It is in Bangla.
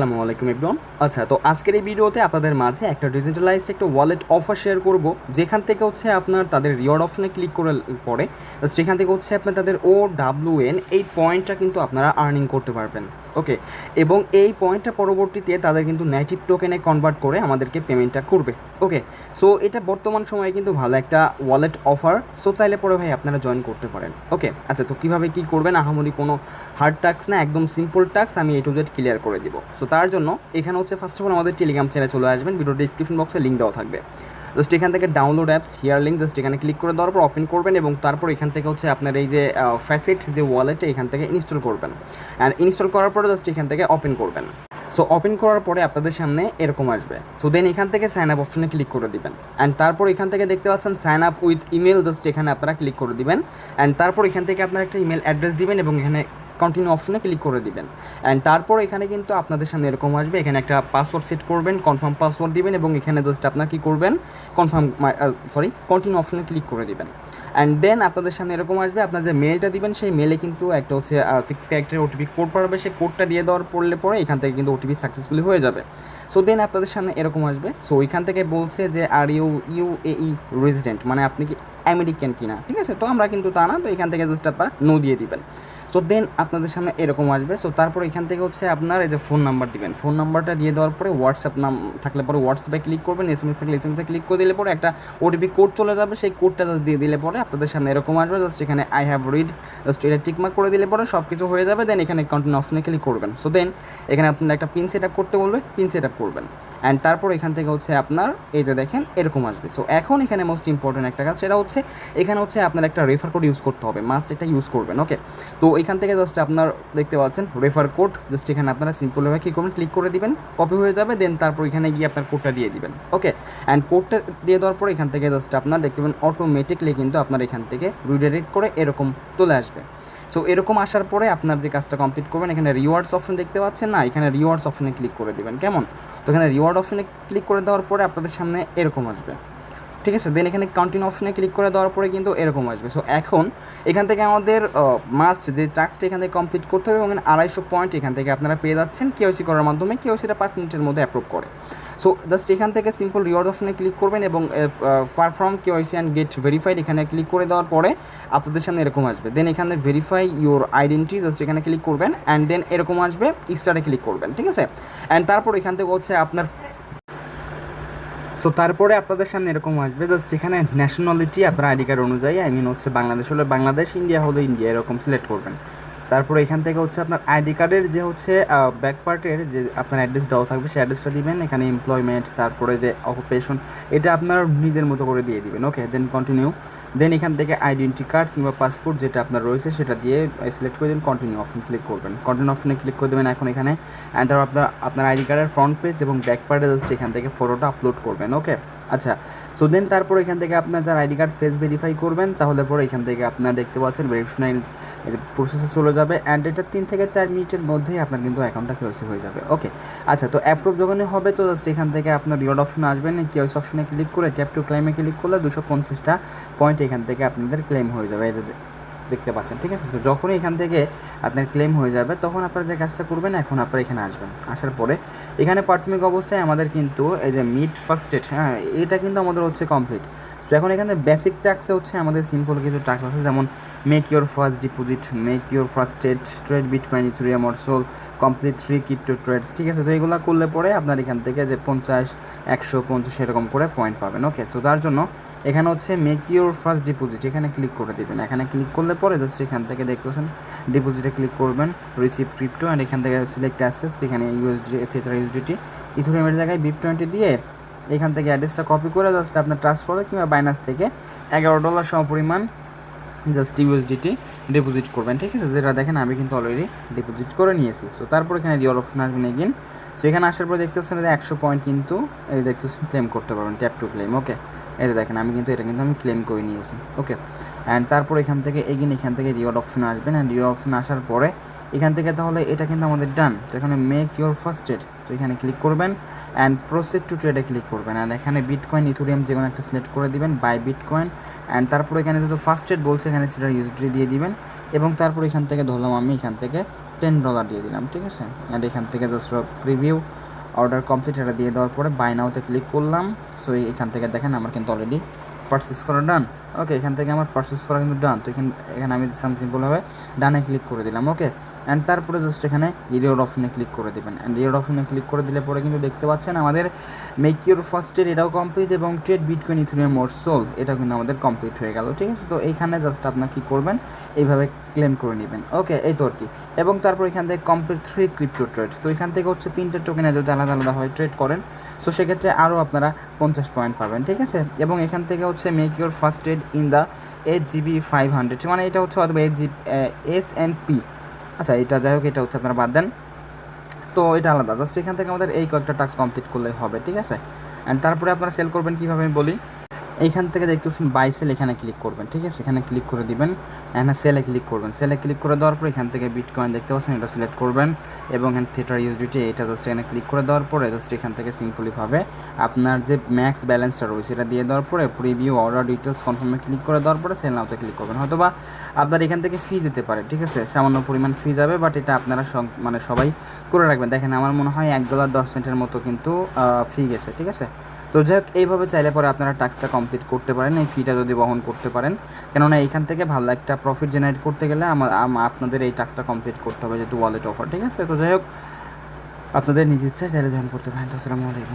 আসসালামু আলাইকুম এভরিওয়ান। আচ্ছা, তো আজকের এই ভিডিওতে আপনাদের মাঝে একটা ডিজিটালাইজড একটা ওয়ালেট অফার শেয়ার করব, যেখান থেকে হচ্ছে আপনার তাদের রিওয়ার্ড অপশনে ক্লিক করে পরে সেখান থেকে হচ্ছে আপনার তাদের OWN এই পয়েন্টটা কিন্তু আপনারা আর্নিং করতে পারবেন। ওকে, এবং এই পয়েন্টটা পরবর্তীতে তাদের কিন্তু নেটিভ টোকেনে কনভার্ট করে আমাদেরকে পেমেন্টটা করবে। ওকে, সো এটা বর্তমান সময়ে কিন্তু ভালো একটা ওয়ালেট অফার। সো চাইলে পরে ভাই আপনারা জয়েন করতে পারেন। ওকে, আচ্ছা, তো কীভাবে কী করবেন, আহামরি কোনো হার্ড টাস্ক না, একদম সিম্পল টাস্ক আমি A to Z ক্লিয়ার করে দিব। সো তার জন্য এখানে হচ্ছে ফার্স্ট অফ অল আমাদের টেলিগ্রাম চ্যানেলে চলে আসবেন, ভিডিও ডিসক্রিপশন বক্সে লিঙ্ক দেওয়া থাকবে। জাস্ট এখান থেকে download apps here link, just এখানে ক্লিক করে দেওয়ার পর ওপেন করবেন এবং তারপর এখান থেকে হচ্ছে আপনার এই যে ফ্যাসেট যে ওয়ালেটে এখান থেকে ইনস্টল করবেন। অ্যান্ড ইনস্টল করার পরে জাস্ট এখান থেকে ওপেন করবেন। সো ওপেন করার পরে আপনাদের সামনে এরকম আসবে। সো দেন এখান থেকে সাইন আপ অপশনে ক্লিক করে দিবেন। অ্যান্ড তারপর এখান থেকে দেখতে পাচ্ছেন sign up with email, just এখানে আপনারা ক্লিক করে দিবেন। অ্যান্ড তারপর এখান থেকে আপনারা একটা ইমেল অ্যাড্রেস দিবেন এবং এখানে কন্টিনিউ অপশনে ক্লিক করে দিবেন। অ্যান্ড তারপর এখানে কিন্তু আপনাদের সামনে এরকম আসবে, এখানে একটা পাসওয়ার্ড সেট করবেন, কনফার্ম পাসওয়ার্ড দিবেন এবং এখানে জাস্ট আপনার কী করবেন, কন্টিনিউ অপশনে ক্লিক করে দিবেন। অ্যান্ড দেন আপনাদের সামনে এরকম আসবে, আপনার যে মেলটা দিবেন সেই মেলে কিন্তু একটা হচ্ছে 6 ক্যারেক্টারের ওটিপি কোড পাঠাবে, সেই কোডটা দিয়ে দেওয়ার পরে এখান থেকে কিন্তু ওটিপি সাকসেসফুলি হয়ে যাবে। সো দেন আপনাদের সামনে এরকম আসবে। সো এখান থেকে বলছে যে আর UAE রেজিডেন্ট, মানে আপনি কি আমেরিকান কিনা, ঠিক আছে? তো আমরা কিন্তু তা না, তো এখান থেকে জাস্ট আপনারা নো দিয়ে দিবেন। সো দেন আপনাদের সামনে এরকম আসবে। সো তারপর এখান থেকে হচ্ছে আপনার এই যে ফোন নাম্বার দিবেন, ফোন নাম্বারটা দিয়ে দেওয়ার পরে হোয়াটসঅ্যাপ নাম থাকলে পরে হোয়াটসঅ্যাপে ক্লিক করবেন, SMS থাকলে SMS ক্লিক করে দিলে পরে একটা ওটিপি কোড চলে যাবে, সেই কোডটা জাস্ট দিয়ে দিলে পরে আপনাদের সামনে এরকম আসবে। জাস্ট এখানে আই হ্যাভ রিড, জাস্ট এটা টিকমার্ক করে দিলে পরে সব কিছু হয়ে যাবে। দেন এখানে কন্টিনিউ অপশনে ক্লিক করবেন। সো দেন এখানে আপনার একটা পিন সেট আপ করতে বলবে, পিন সেট আপ করবেন। অ্যান্ড তারপর এখান থেকে হচ্ছে আপনার এই যে দেখেন এরকম আসবে। সো এখন এখানে মোস্ট ইম্পর্টেন্ট একটা কাজ, সেটা হচ্ছে এখানে হচ্ছে আপনার একটা রেফার কোড ইউজ করতে হবে, মাস্ট এটা ইউজ করবেন। ওকে, তো এখান থেকে জাস্ট আপনার দেখতে পাচ্ছেন রেফার কোড, জাস্ট এখানে আপনারা সিম্পলভাবে কী করবেন, ক্লিক করে দিবেন, কপি হয়ে যাবে। দেন তারপর এখানে গিয়ে আপনার কোডটা দিয়ে দিবেন। ওকে, অ্যান্ড কোডটা দিয়ে দেওয়ার পর এখান থেকে জাস্ট আপনার দেখতে পাবেন অটোমেটিকলি কিন্তু আপনার এখান থেকে রিডাইরেক্ট করে এরকম চলে আসবে। সো এরকম আসার পরে আপনার যে কাজটা কমপ্লিট করবেন, এখানে রিওয়ার্ডস অপশন দেখতে পাচ্ছেন না, এখানে রিওয়ার্ডস অপশনে ক্লিক করে দেবেন। কেমন? তো এখানে রিওয়ার্ড অপশনে ক্লিক করে দেওয়ার পরে আপনাদের সামনে এরকম আসবে, ঠিক আছে? দেন এখানে কন্টিনিউ অপশনে ক্লিক করে দেওয়ার পরে কিন্তু এরকম আসবে। সো এখন এখান থেকে আমাদের মাস্ট যে টাস্কটা এখান থেকে কমপ্লিট করতে হবে এবং 250 পয়েন্ট এখান থেকে আপনারা পেয়ে যাচ্ছেন KYC করার মাধ্যমে। KYCটা 5 মিনিটের মধ্যে অ্যাপ্রুভ করে। সো জাস্ট এখান থেকে সিম্পল রিওয়ার্ড অপশনে ক্লিক করবেন এবং perform KYC and get verified এখানে ক্লিক করে দেওয়ার পরে আপনাদের সামনে এরকম আসবে। দেন এখানে ভেরিফাই ইউর আইডেন্টিটি, জাস্ট এখানে ক্লিক করবেন। অ্যান্ড দেন এরকম আসবে, স্টারে ক্লিক করবেন, ঠিক আছে? অ্যান্ড তারপর এখান থেকে হচ্ছে আপনার তারপরে আপনাদের সামনে এরকম আসবে, জাস্ট এখানে ন্যাশনালিটি আপনার আইডি কার্ড অনুযায়ী, হচ্ছে বাংলাদেশ হলে বাংলাদেশ, ইন্ডিয়া হলে ইন্ডিয়া, এরকম সিলেক্ট করবেন। তারপরে এখান থেকে হচ্ছে আপনার আইডি কার্ডের যে হচ্ছে ব্যাক পার্টের যে আপনার অ্যাড্রেস দেওয়া থাকবে সেই অ্যাড্রেসটা দিবেন। এখানে এমপ্লয়মেন্ট, তারপরে যে অকুপেশন, এটা আপনার নিজের মতো করে দিয়ে দিবেন। ওকে, দেন কন্টিনিউ। দেন এখান থেকে আইডেন্টি কার্ড কিংবা পাসপোর্ট যেটা আপনার রয়েছে সেটা দিয়ে সিলেক্ট করে দিন, কন্টিনিউ অপশন ক্লিক করবেন। কন্টিনিউ অপশনে ক্লিক করে দেবেন। এখন এখানে তারপর আপনার আইডি কার্ডের ফ্রন্ট পেজ এবং ব্যাক পার্টে জাস্ট এখান থেকে ফটোটা আপলোড করবেন। ওকে, আচ্ছা, সো দেন তারপর এখান থেকে আপনার যার আইডি কার্ড ফেস ভেরিফাই করবেন, তাহলে পরে এখান থেকে আপনার দেখতে পাচ্ছেন ভেরিফিকেশন প্রসেসে চলে যাবে। অ্যান্ড এটা 3 থেকে 4 মিনিটের মধ্যেই আপনার কিন্তু অ্যাকাউন্টটা KYC হয়ে যাবে। ওকে, আচ্ছা, তো অ্যাপ্রুভ যখনই হবে তো জাস্ট এখান থেকে আপনার রিওয়ার্ড অপশনে আসবেন, KYC অপশনে ক্লিক করে ট্যাপ টু ক্লেমে ক্লিক করলে 250টা পয়েন্ট এখান থেকে আপনাদের ক্লেম হয়ে যাবে, এই যে দেখতে পাচ্ছেন, ঠিক আছে? তো যখনই এখান থেকে আপনার ক্লেম হয়ে যাবে তখন আপনারা যে কাজটা করবেন, এখন আপনারা এখানে আসবেন। আসার পরে এখানে প্রাথমিক অবস্থায় আমাদের কিন্তু এই যে মিট ফার্স্ট এড, হ্যাঁ, এটা কিন্তু আমাদের হচ্ছে কমপ্লিট। সো এখন এখানে বেসিক ট্যাক্সে হচ্ছে আমাদের সিম্পল কিছু টাস্ক আছে, যেমন make your first deposit, make your first trade Bitcoin, Ethereum or Sol, complete 3 crypto trades, ঠিক আছে? তো এগুলো করলে পরে আপনার এখান থেকে যে 50, 150 এরকম করে পয়েন্ট পাবেন। ওকে, তো তার জন্য এখানে হচ্ছে মেক ইউর ফার্স্ট ডিপোজিট, এখানে ক্লিক করে দেবেন। এখানে ক্লিক করলে পরে জাস্ট এখান থেকে দেখতে পাচ্ছেন ডিপোজিটে ক্লিক করবেন, রিসিভ ক্রিপ্টো, অ্যান্ড এখান থেকে সিলেক্ট অ্যাসেস, এখানে USD, থেটার USDT, ইথেরিয়ামের জায়গায় BIP20 দিয়ে এখান থেকে অ্যাড্রেসটা কপি করে জাস্ট আপনার ট্রাস্ট ওয়ালেট কিংবা বাইনান্স থেকে $11 সমপরিমাণ জাস্ট USDT ডিপোজিট করবেন, ঠিক আছে? যেটা দেখেন আমি কিন্তু অলরেডি ডিপোজিট করে নিয়েছি। সো তারপর এখানে রিওয়ার্ড অপশন আসবেন এগেইন। সো এখানে আসার পর দেখতে পাচ্ছেন যে 100 পয়েন্ট কিন্তু এই দেখতে পাচ্ছেন ক্লেম করতে পারবেন, ট্যাপ টু ক্লেম। ওকে, এই যে দেখেন আমি কিন্তু এটা কিন্তু আমি ক্লেম করে নিয়েছি। ওকে, অ্যান্ড তারপর এখান থেকে এগেইন এখান থেকে রিওয়ার্ড অপশনে আসবেন। অ্যান্ড রিওয়ার্ড অপশন আসার পরে এখান থেকে তাহলে এটা কিন্তু আমাদের ডান। তো এখানে মেক ইউর ফার্স্ট ট্রেড, তো এখানে ক্লিক করবেন অ্যান্ড প্রসিড টু ট্রেডে ক্লিক করবেন। অ্যান্ড এখানে বিটকয়েন, ইথেরিয়াম যে কোনো একটা সিলেক্ট করে দিবেন, বাই বিটকয়েন। অ্যান্ড তারপর এখানে যেহেতু ফার্স্ট ট্রেড বলছে এখানে সেটা USD দিয়ে দিবেন এবং তারপর এখান থেকে ধরলাম আমি এখান থেকে $10 দিয়ে দিলাম, ঠিক আছে। অ্যান্ড এখান থেকে জাস্ট প্রিভিউ অর্ডার কমপ্লিট এটা দিয়ে দেওয়ার পরে বাই নাওতে ক্লিক করলাম। সো এখান থেকে দেখেন আমার কিন্তু অলরেডি পারচেস করা ডান। ওকে, এখান থেকে আমার পারচেস করা কিন্তু ডান। তো এখানে আমি সিম্পলভাবে ডানে ক্লিক করে দিলাম। ওকে, অ্যান্ড তারপরে জাস্ট এখানে ইরিওর অপশনে ক্লিক করে দেবেন। অ্যান্ড ইরিওর অপশনে ক্লিক করে দিলে পরে কিন্তু দেখতে পাচ্ছেন আমাদের মেক ইউর ফার্স্ট ট্রেড এটাও কমপ্লিট এবং ট্রেড বিটকয়েন ইথেরিয়াম মোর সোল এটাও কিন্তু আমাদের কমপ্লিট হয়ে গেল, ঠিক আছে। তো এইখানে জাস্ট আপনার কী করবেন, এইভাবে ক্লেম করে নেবেন। ওকে, এই তো আর কি। এবং তারপর এখান থেকে কমপ্লিট 3 ক্রিপ্টো ট্রেড। তো এখান থেকে হচ্ছে 3টে টোকেনে যদি আলাদা আলাদাভাবে ট্রেড করেন সো সেক্ষেত্রে আরও আপনারা 50 পয়েন্ট পাবেন, ঠিক আছে। এবং এখান থেকে হচ্ছে make your first trade in the 8GB 500, মানে এটা হচ্ছে অথবা 8GB S&P। আচ্ছা, এটা যাই হোক, এটা হচ্ছে আপনারা বাদ দেন, তো এটা আলাদা। জাস্ট এখান থেকে আমাদের এই কয়েকটা টাস্ক কমপ্লিট করলেই হবে, ঠিক আছে। অ্যান্ড তারপরে আপনারা সেল করবেন কীভাবে আমি বলি। এইখান থেকে দেখতে পাচ্ছেন বাই সেল, এখানে ক্লিক করবেন, ঠিক আছে। এখানে ক্লিক করে দিবেন, এখানে সেলে ক্লিক করবেন। সেলে ক্লিক করে দেওয়ার পর এখান থেকে বিটকয়েন দেখতে পাচ্ছেন এটা সিলেক্ট করবেন এবং এখানে থিয়েটার ইউএসডিটি এটা জাস্ট এখানে ক্লিক করে দেওয়ার পরে জাস্ট এখান থেকে সিম্পলিভাবে আপনার যে ম্যাক্স ব্যালেন্সটা রয়েছে এটা দিয়ে দেওয়ার পরে প্রিভিউ অর্ডার ডিটেলস কনফার্মে ক্লিক করে দেওয়ার পরে সেল নাওতে ক্লিক করবেন। হয়তো বা আপনার এখান থেকে ফি যেতে পারে, ঠিক আছে, সামান্য পরিমাণ ফি যাবে, বাট এটা আপনারা মানে সবাই করে রাখবেন। দেখেন আমার মনে হয় $1.10 মতো কিন্তু ফি গেছে, ঠিক আছে। তো যাই হোক, এইভাবে চাইলে পরে আপনারা টাস্কটা কমপ্লিট করতে পারেন, এই ফিটা যদি বহন করতে পারেন, কেননা এইখান থেকে ভালো একটা প্রফিট জেনারেট করতে গেলে আপনাদের এই টাস্কটা কমপ্লিট করতে হবে, যেহেতু ওয়ালেট অফার, ঠিক আছে। তো যাই হোক, আপনাদের নিজের ইচ্ছায় চাইলে জয়েন করতে পারেন। তো আসসালামু আলাইকুম।